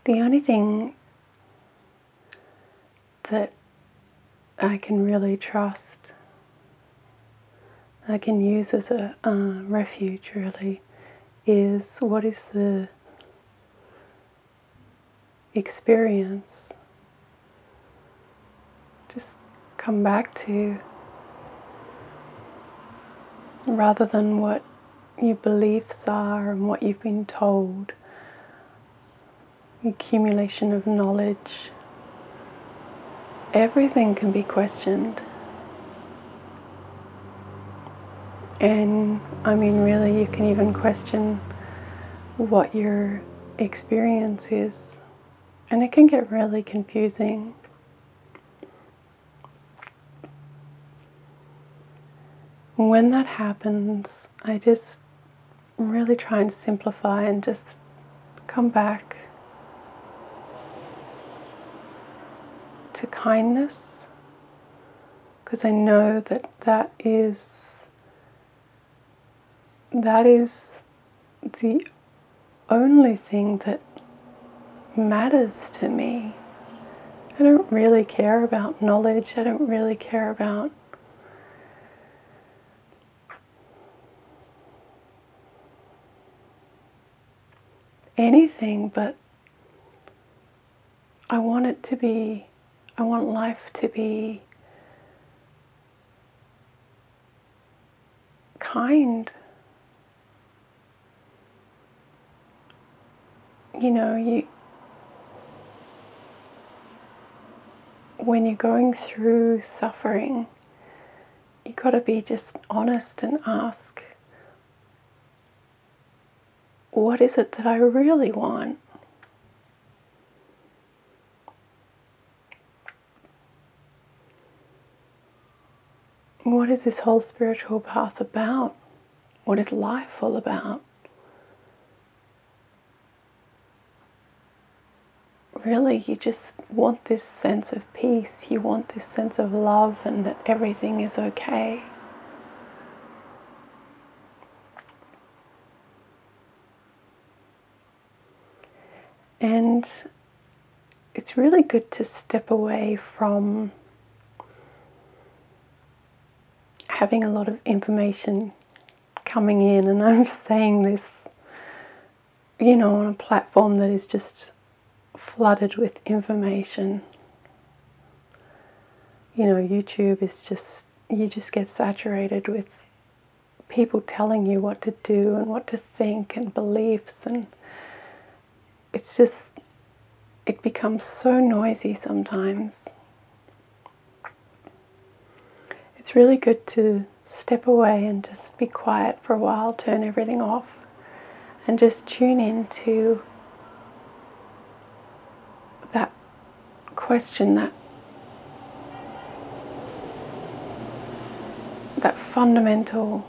The only thing that I can really trust, I can use as a refuge really, is what is the experience. Just come back to, rather than what your beliefs are and what you've been told, the accumulation of knowledge. Everything can be questioned. And I mean, really, you can even question what your experience is. And it can get really confusing. When that happens, I just really try and simplify and just come back to kindness, because I know that that is the only thing that matters to me. I don't really care about knowledge. I don't really care about anything, but I want life to be kind. You know, when you're going through suffering, you got to be just honest and ask, what is it that I really want? What is this whole spiritual path about? What is life all about? Really, you just want this sense of peace. You want this sense of love and that everything is okay. And it's really good to step away from having a lot of information coming in. And I'm saying this, on a platform that is just flooded with information. YouTube is just, you just get saturated with people telling you what to do and what to think and beliefs, and it's just, it becomes so noisy sometimes. It's really good to step away and just be quiet for a while, turn everything off, and just tune into that question, that fundamental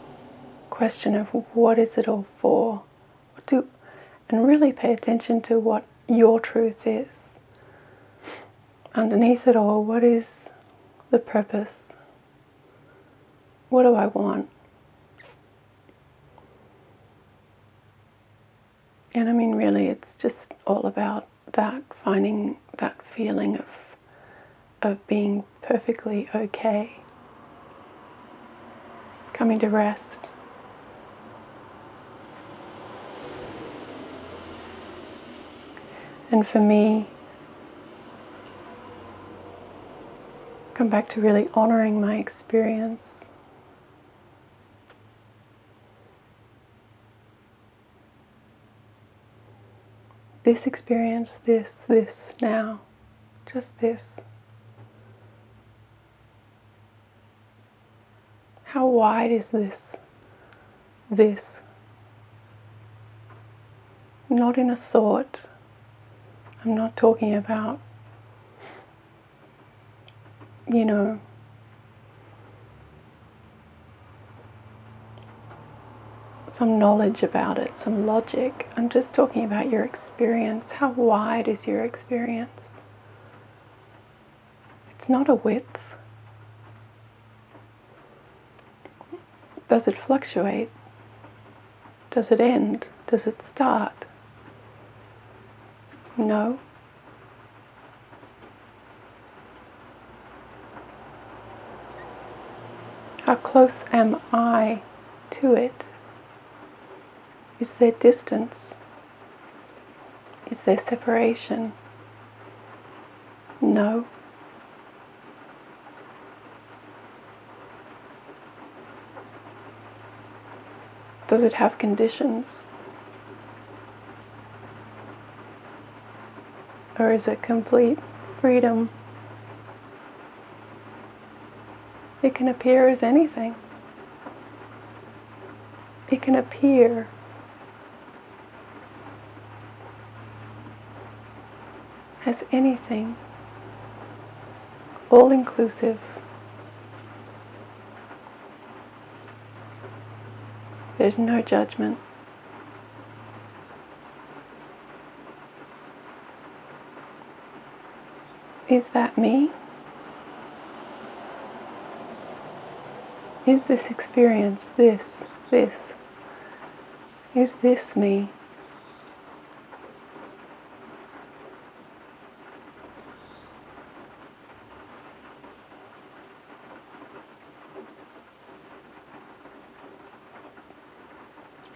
question of what is it all for? And really pay attention to what your truth is. Underneath it all, what is the purpose? What do I want? And I mean, really, it's just all about that, finding that feeling of being perfectly okay, coming to rest. And for me, come back to really honoring my experience. This experience, this now, just this. How wide is this? This. Not in a thought. I'm not talking about, some knowledge about it, some logic. I'm just talking about your experience. How wide is your experience? It's not a width. Does it fluctuate? Does it end? Does it start? No. How close am I to it? Is there distance? Is there separation? No. Does it have conditions? Or is it complete freedom? It can appear as anything. It can appear as anything, all-inclusive. There's no judgment. Is that me? Is this experience, this? Is this me?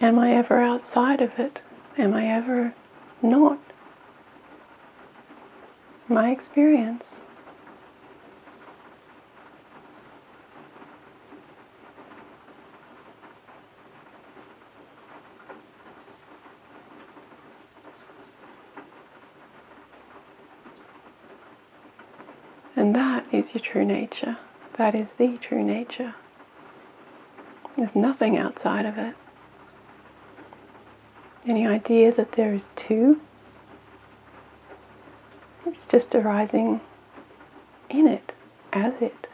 Am I ever outside of it? Am I ever not? My experience. And that is your true nature. That is the true nature. There's nothing outside of it. Any idea that there is two? It's just arising in it, as it.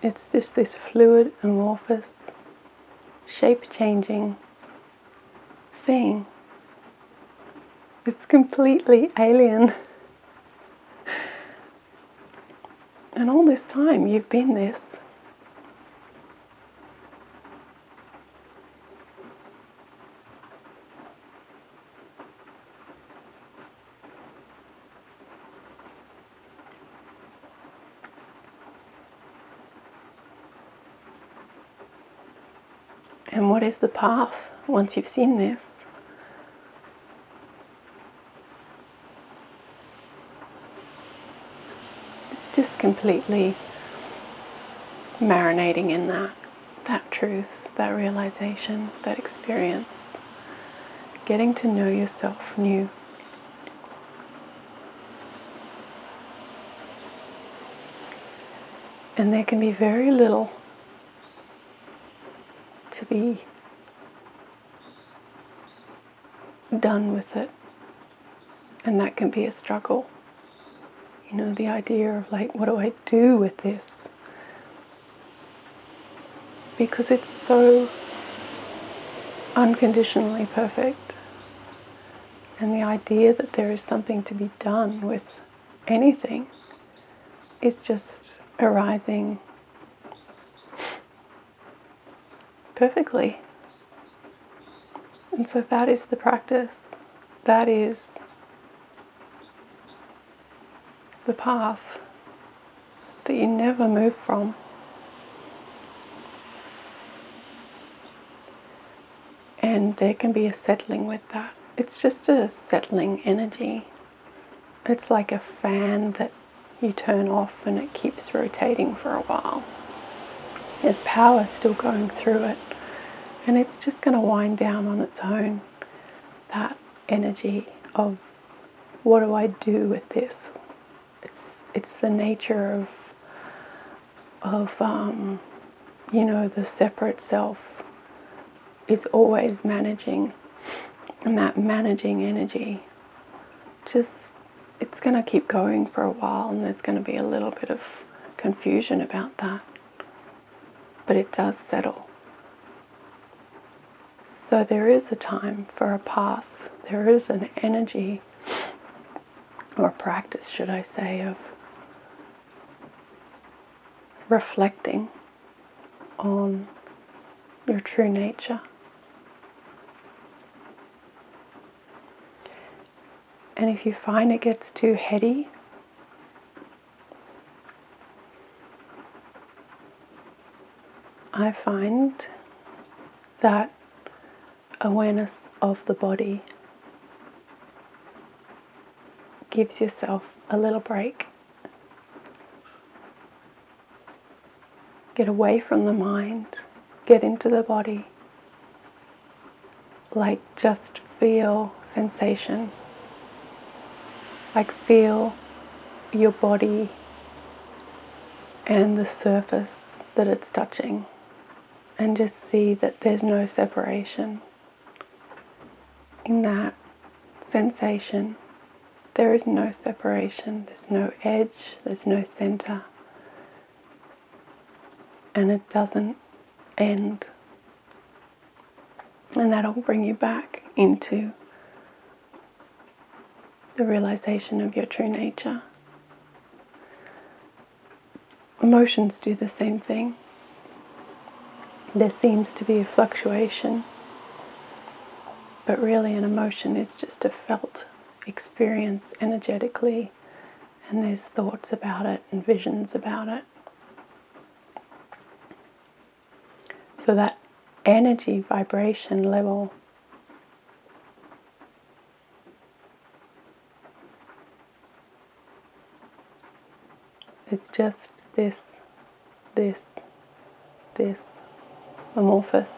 It's just this fluid, amorphous, shape-changing thing. It's completely alien. And all this time you've been this. And what is the path once you've seen this? It's just completely marinating in that truth, that realization, that experience, getting to know yourself new. And there can be very little to be done with it. And that can be a struggle. You know, the idea of like, what do I do with this? Because it's so unconditionally perfect. And the idea that there is something to be done with anything is just arising perfectly. And so that is the practice. That is the path that you never move from. And there can be a settling with that. It's just a settling energy. It's like a fan that you turn off and it keeps rotating for a while. There's power still going through it. And it's just going to wind down on its own. That energy of, what do I do with this? It's the nature of you know, the separate self is always managing, and that managing energy just, it's going to keep going for a while, and there's going to be a little bit of confusion about that, but it does settle. So there is a time for a path, there is an energy, or a practice, should I say, of reflecting on your true nature. And if you find it gets too heady, I find that awareness of the body gives yourself a little break. Get away from the mind, get into the body. Like just feel sensation. Like feel your body and the surface that it's touching. And just see that there's no separation. In that sensation, there is no separation. There's no edge, there's no center. And it doesn't end. And that'll bring you back into the realization of your true nature. Emotions do the same thing. There seems to be a fluctuation, but really an emotion is just a felt experience energetically, and there's thoughts about it and visions about it. So that energy vibration level is just this amorphous,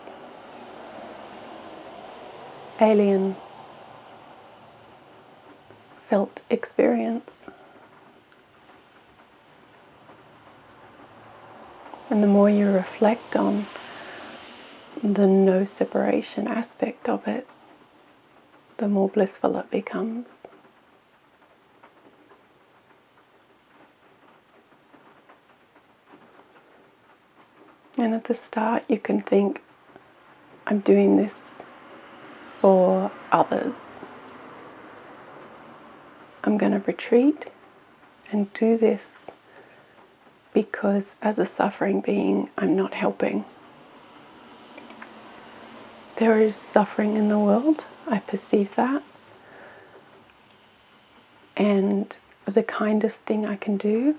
alien felt experience. And the more you reflect on the no separation aspect of it, the more blissful it becomes. And at the start you can think, I'm doing this for others. I'm going to retreat and do this because as a suffering being, I'm not helping. There is suffering in the world, I perceive that. And the kindest thing I can do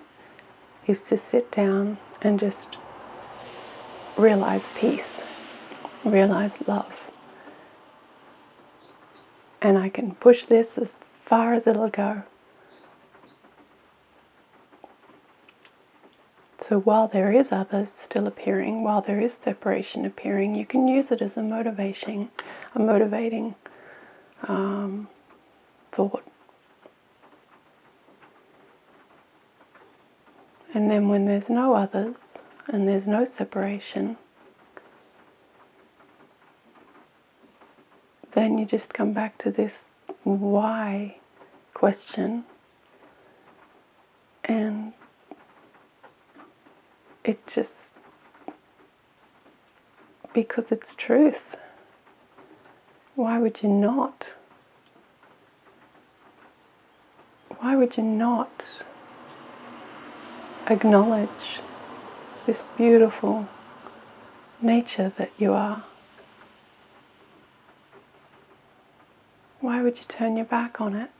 is to sit down and just realize peace, realize love. And I can push this as far as it'll go. So while there is others still appearing, while there is separation appearing, you can use it as a motivating thought. And then when there's no others and there's no separation, then you just come back to this why question, and it just, because it's truth, why would you not? Why would you not acknowledge this beautiful nature that you are? Why would you turn your back on it?